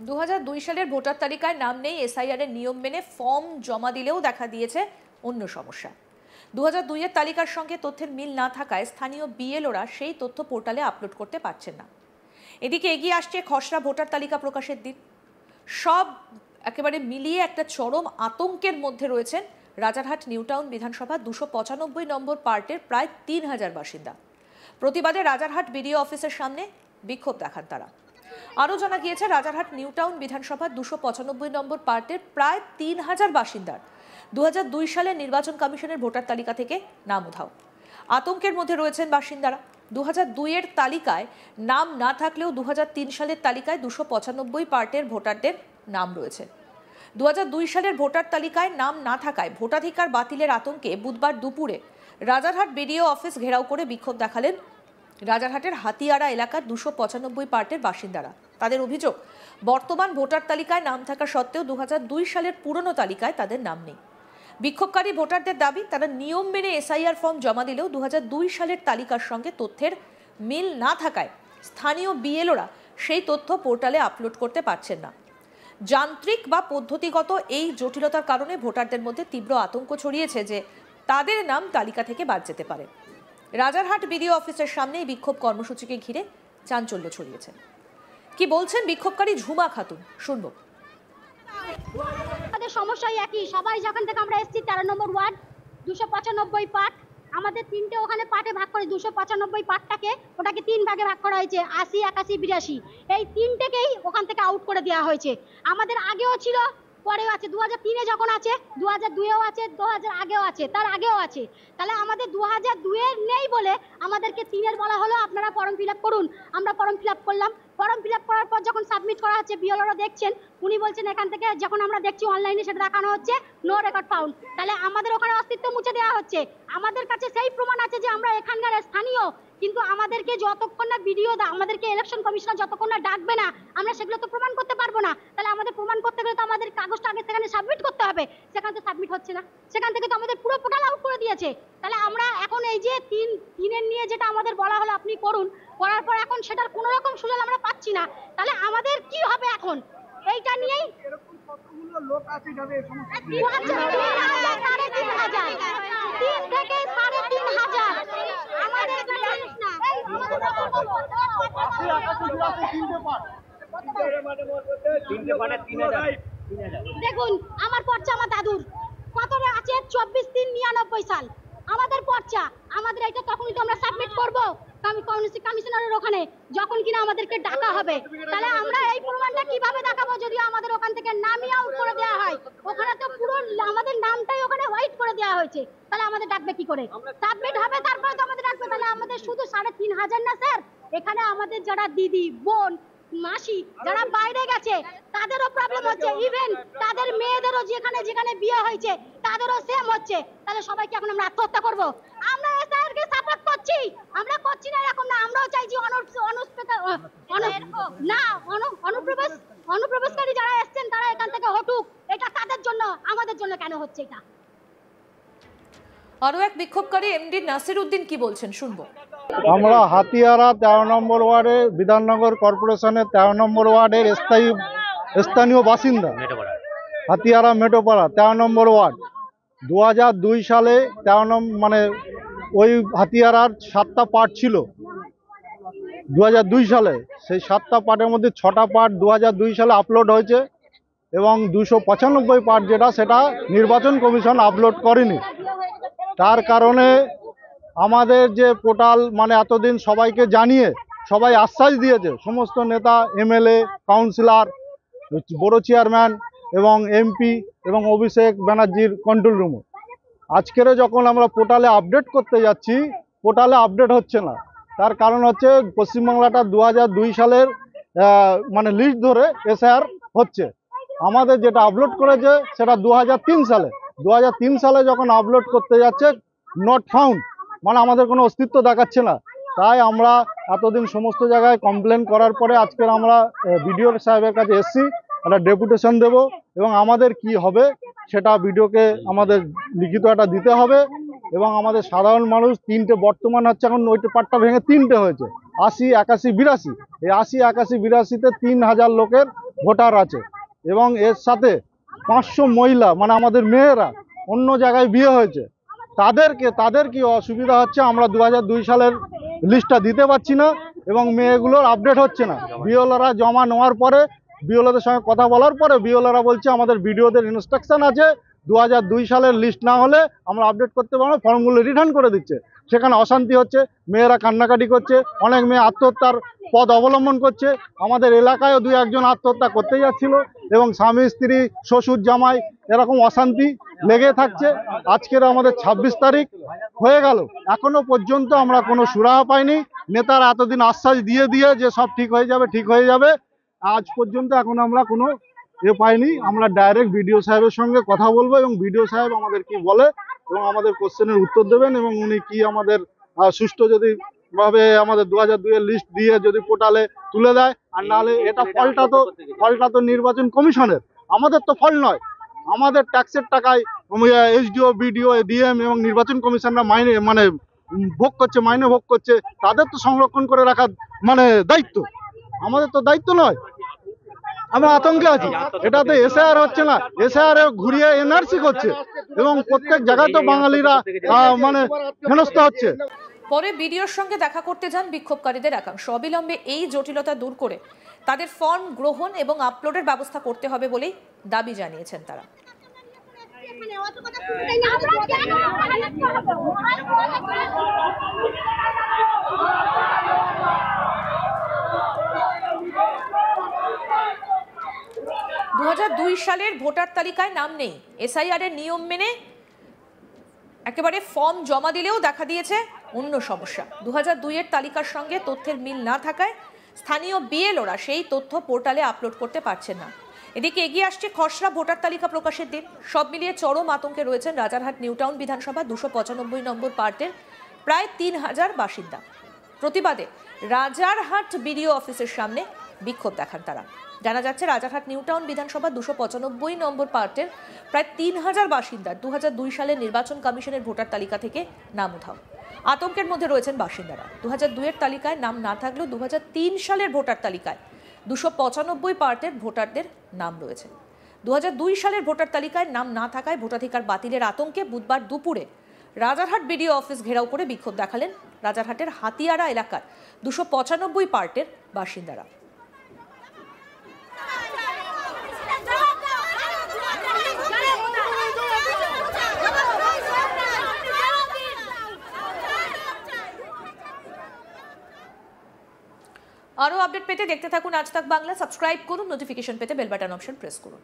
2002 সালের ভোটার তালিকায় নাম নেই, এসআইআর এর নিয়ম মেনে ফর্ম জমা দিলেও দেখা দিয়েছে অন্য সমস্যা। 2002 এর তালিকার সঙ্গে তথ্যের মিল না থাকায় স্থানীয় বিএলওরা সেই তথ্য পোর্টালে আপলোড করতে পারছেন না। এদিকে এগিয়ে আসছে খসড়া ভোটার তালিকা প্রকাশের দিন। সব একেবারে মিলিয়ে একটা চরম আতঙ্কের মধ্যে রয়েছেন রাজারহাট নিউটাউন বিধানসভা 295 নম্বর পার্টের প্রায় 3000 বাসিন্দা। প্রতিবাদে রাজারহাট বিডিও অফিসের সামনে বিক্ষোভ দেখান তারা। আরও জানা গিয়েছে, রাজারহাট নিউটাউন বিধানসভা 295 নম্বর পার্টের প্রায় 3000 বাসিন্দার 2002 সালে নির্বাচন কমিশনের ভোটার তালিকা থেকে নাম উধাও। আতঙ্কের মধ্যে রয়েছেন বাসিন্দারা। 2002 এর তালিকায় নাম না থাকলেও 2003 সালের তালিকায় 295 পার্টের ভোটারদের নাম রয়েছে। 2002 সালের ভোটার তালিকায় নাম না থাকায় ভোটাধিকার বাতিলের আতঙ্কে বুধবার দুপুরে রাজারহাট বিডিও অফিস ঘেরাও করে বিক্ষোভ দেখালেন রাজারহাটের হাতিয়ারা এলাকার 295 পার্টের বাসিন্দারা। তাদের অভিযোগ, বর্তমান ভোটার তালিকায় নাম থাকা সত্ত্বেও 2002 সালের পুরনো তালিকায় তাদের নাম নেই। বিক্ষোভকারী ভোটারদের দাবি, তারা নিয়ম মেনে এসআইআর ফর্ম জমা দিলেও 2002 সালের তালিকার সঙ্গে তথ্যের মিল না থাকায় স্থানীয় বিএলওরা সেই তথ্য পোর্টালে আপলোড করতে পারছেন না। যান্ত্রিক বা পদ্ধতিগত এই জটিলতার কারণে ভোটারদের মধ্যে তীব্র আতঙ্ক ছড়িয়েছে যে তাদের নাম তালিকা থেকে বাদ যেতে পারে। রাজারহাট বিডিও অফিসের সামনে এই বিক্ষোভ কর্মসূচিকে ঘিরে চাঞ্চল্য ছড়িয়েছে। কি বলছেন বিক্ষোভকারী ঝুমা খাতুন, শুনবো। আমাদের সমস্যাই একই, সবাই যখন থেকে আমরা এসেছি 13 নম্বর ওয়ার্ড 295 পার্ট, আমাদের তিনটে ওখানে পার্টে ভাগ করে 295 পার্টটাকে ওটাকে 3 ভাগে ভাগ করা হয়েছে, 80, 81, 82। এই তিনটেকেই ওখান থেকে আউট করে দেওয়া হয়েছে। আমাদের আগেও ছিল, পরেও আছে, 2003-এ যখন আছে, 2002-এও আছে, 2000 আগেও আছে, তার আগেও আছে। তাহলে আমাদের 2002-এর নেই বলে আমাদেরকে 3-এর বলা হলো আপনারা ফর্ম ফিল আপ করুন। আমরা ফর্ম ফিল আপ করলাম। ফর্ম ফিল আপ করার পর যখন সাবমিট করা হচ্ছে, বিএলওরা দেখছেন, উনি বলছেন এখান থেকে যখন আমরা দেখছি অনলাইনে সেটা দেখানো হচ্ছে নো রেকর্ড ফাউন্ড। তাহলে আমাদের ওখানে অস্তিত্ব মুছে দেওয়া হচ্ছে। আমাদের কাছে সেই প্রমাণ আছে যে আমরা এখানকার স্থানীয়, কিন্তু আমাদেরকে যতক্ষণ না বিডিও আমাদেরকে ইলেকশন কমিশনার যতক্ষণ না ডাকবে না, আমরা সেগুলো তো প্রমাণ করতে পারবো না। তাহলে আমাদের প্রমাণ করতে গেলে তো আমাদের কাগজটা আগে সেখানে সাবমিট করতে হবে, সেখানে তো সাবমিট হচ্ছে না। সেখান থেকে তো আমাদের পুরো পোর্টাল আউট করে দিয়েছে। তাহলে আমরা এখন এই যে তিনের নিয়ে যেটা আমাদের বলা হলো আপনি করুন, করার পর এখন সেটার কোনো রকম সুযোগ আমরা পাচ্ছি না। তাহলে আমাদের কি হবে এখন? এইটা নিয়েই লোক আছে যাবে সমস্যা 3 থেকে 3500 আমাদের দেখুন, আমার পর্চা আমার দাদুর কত আছে 24/3/99 সাল আমাদের পর্চা। আমাদের এটা তখনই তো আমরা সাবমিট করবো কমিশনারের ওখানে যখন কিনা আমাদেরকে ডাকা হবে। তাহলে আমরা এই প্রমাণটা কিভাবে দেখাবো যদি আমাদের ওখান থেকে নামই আউট করে দেওয়া হয়? ওখানে তো পুরো আমাদের নামটাই ওখানে হোয়াইট করে দেওয়া হয়েছে। তাহলে আমাদের ডাকবে কি করে? সাবমিট হবে তারপরে তো আমাদের ডাকবে। তাহলে আমাদের শুধু 3500 না স্যার, এখানে আমাদের যারা দিদি, বোন, মাসি যারা বাইরে গেছে তাদেরও প্রবলেম হচ্ছে, ইভেন তাদের মেয়েদেরও যেখানে যেখানে বিয়ে হয়েছে তাদেরও সেম হচ্ছে। তাহলে সবাইকে এখন আমরা আত্মহত্যা করব? আমরা এসআইআরকে সাপোর্ট করছি, আমরা করছি না এরকম না। আমরাও চাইছি অনুপ্রবেশকারী যারা এসছেন তারা এখান থেকে হটুক। এটা তাদের জন্য, আমাদের জন্য কেন হচ্ছে এটা? আরো এক বিক্ষোভকারী এমডি নাসির উদ্দিন কি বলছেন, শুনবো। আমরা হাতিয়ারা 13 নম্বর ওয়ার্ডে বিধাননগর কর্পোরেশনের 13 নম্বর ওয়ার্ডের স্থানীয় বাসিন্দা, হাতিয়ারা মেটোপাড়া 13 নম্বর ওয়ার্ড। 2002 সালে 13 নম্বর মানে ওই হাতিয়ারার 7টা পার্ট ছিল 2002 সালে। সেই 7টা পার্টের মধ্যে 6টা পার্ট 2002 সালে আপলোড হয়েছে এবং 295 পার্ট যেটা সেটা নির্বাচন কমিশন আপলোড করেনি। তার কারণে আমাদের যে পোর্টাল মানে এতদিন সবাইকে জানিয়ে সবাই আশ্বাস দিয়েছে, সমস্ত নেতা, এমএলএ, কাউন্সিলর, বড় চেয়ারম্যান এবং এমপি এবং অভিষেক ব্যানার্জির কন্ট্রোল রুমে। আজকেরও যখন আমরা পোর্টালে আপডেট করতে যাচ্ছি, পোর্টালে আপডেট হচ্ছে না। তার কারণ হচ্ছে পশ্চিমবাংলাটা 2002 সালের মানে লিস্ট ধরে এসআইআর হচ্ছে। আমাদের যেটা আপলোড করেছে সেটা 2003 সালে। 2003 সালে যখন আপলোড করতে যাচ্ছে নট ফাউন্ড, মানে আমাদের কোনো অস্তিত্ব দেখাচ্ছে না। তাই আমরা এতদিন সমস্ত জায়গায় কমপ্লেন করার পরে আজকের আমরা বিডিও সাহেবের কাছে এসেছি, একটা ডেপুটেশন দেব এবং আমাদের কি হবে সেটা বিডিওকে আমাদের লিখিত একটা দিতে হবে। এবং আমাদের সাধারণ মানুষ তিনটে বর্তমান হচ্ছে, এখন ওইটা পার্টটা ভেঙে তিনটে হয়েছে, 80, 81, 82। এই 80, 81, 82-তে 3000 লোকের ভোটার আছে এবং এর সাথে 500 মহিলা মানে আমাদের মেয়েরা অন্য জায়গায় বিয়ে হয়েছে, তাদের কি অসুবিধা হচ্ছে, আমরা 2002 সালের লিস্টটা দিতে পারছি না এবং মেয়েগুলোর আপডেট হচ্ছে না। বিওলারা জমা নেওয়ার পরে, বিওলাদের সঙ্গে কথা বলার পরে বিওলারা বলছে আমাদের বিডিওদের ইনস্ট্রাকশন আছে 2002 সালের লিস্ট না হলে আমরা আপডেট করতে পারবো না, ফর্মগুলো রিটার্ন করে দিচ্ছে। সেখানে অশান্তি হচ্ছে, মেয়েরা কান্নাকাটি করছে, অনেক মেয়ে আত্মহত্যার পথ অবলম্বন করছে। আমাদের এলাকায়ও 2-1 আত্মহত্যা করতে যাচ্ছিল এবং স্বামী স্ত্রী শ্বশুর জামাই এরকম অশান্তি লেগে থাকছে। আজকের আমাদের 26 তারিখ হয়ে গেল, এখনো পর্যন্ত আমরা কোনো সুরাহা পাইনি। নেতারা এতদিন আশ্বাস দিয়ে যে সব ঠিক হয়ে যাবে, আজ পর্যন্ত এখন আমরা কোনো পাইনি। আমরা ডাইরেক্ট বিডিও সাহেবের সঙ্গে কথা বলবো এবং বিডিও সাহেব আমাদের কি বলে এবং আমাদের কোশ্চেনের উত্তর দেবেন এবং উনি কি আমাদের সুষ্ঠু যদি ভাবে আমাদের 2002 এর লিস্ট দিয়ে যদি পোর্টালে তুলে দেয়, আর নাহলে এটা ফলটা তো নির্বাচন কমিশনের, আমাদের তো ফল নয়। আমাদের ট্যাক্সের টাকায় এসডিও বিডিও ডিএম এবং নির্বাচন কমিশনরা মাইনে ভোগ করছে, তাদের তো সংরক্ষণ করে রাখার দায়িত্ব, আমাদের তো দায়িত্ব নয়। আমরা আতঙ্কে আছি, এটাতে এসআইআর হচ্ছে না, এসআইআর ঘুরিয়ে এনআরসি করছে এবং প্রত্যেক জায়গায় তো বাঙালিরা হেনস্থা হচ্ছে। পরে বিডিওর সঙ্গে দেখা করতে যান বিক্ষোভকারীদের একাংশ। অবিলম্বে এই জটিলতা দূর করে তাদের ফর্ম গ্রহণ এবং আপলোডের ব্যবস্থা করতে হবে বলেই দাবি জানিয়েছেন তারা। 2002 সালের ভোটার তালিকায় নাম নেই, এসআইআর এর নিয়ম মেনে একেবারে ফর্ম জমা দিলেও দেখা দিয়েছে অন্য সমস্যা। 2002 এর তালিকার সঙ্গে তথ্যের মিল না থাকায় স্থানীয় বিএলওরা সেই তথ্য পোর্টালে আপলোড করতে পারছেন না। এদিকে এগিয়ে আসছে খসড়া ভোটার তালিকা প্রকাশের দিন। সব মিলিয়ে চরম আতঙ্কে রয়েছেন রাজারহাট নিউটাউন বিধানসভা 295 নম্বর পার্টের প্রায় 3000 বাসিন্দা। প্রতিবাদে রাজারহাট বিডিও অফিসের সামনে বিক্ষোভ দেখান তারা। জানা যাচ্ছে রাজারহাট নিউটাউন বিধানসভা 295 নম্বর পার্টের প্রায় 3000 বাসিন্দার 2002 সালের নির্বাচন কমিশনের ভোটার তালিকা থেকে নাম উধাও। আতঙ্কের মধ্যে রয়েছেন বাসিন্দারা। 2002 এর তালিকায় নাম না থাকলেও 2003 সালের ভোটার তালিকায় 295 পার্টের ভোটারদের নাম রয়েছে। 2002 সালের ভোটার তালিকায় নাম না থাকায় ভোটাধিকার বাতিলের আতঙ্কে বুধবার দুপুরে রাজারহাট বিডিও অফিস ঘেরাও করে বিক্ষোভ দেখালেন রাজারহাটের হাতিয়ারা এলাকার 295 পার্টের বাসিন্দারা। আরো আপডেট পেতে দেখতে থাকুন আজ তাক বাংলা। সাবস্ক্রাইব করুন, নোটিফিকেশন পেতে বেল বাটন অপশন প্রেস করুন।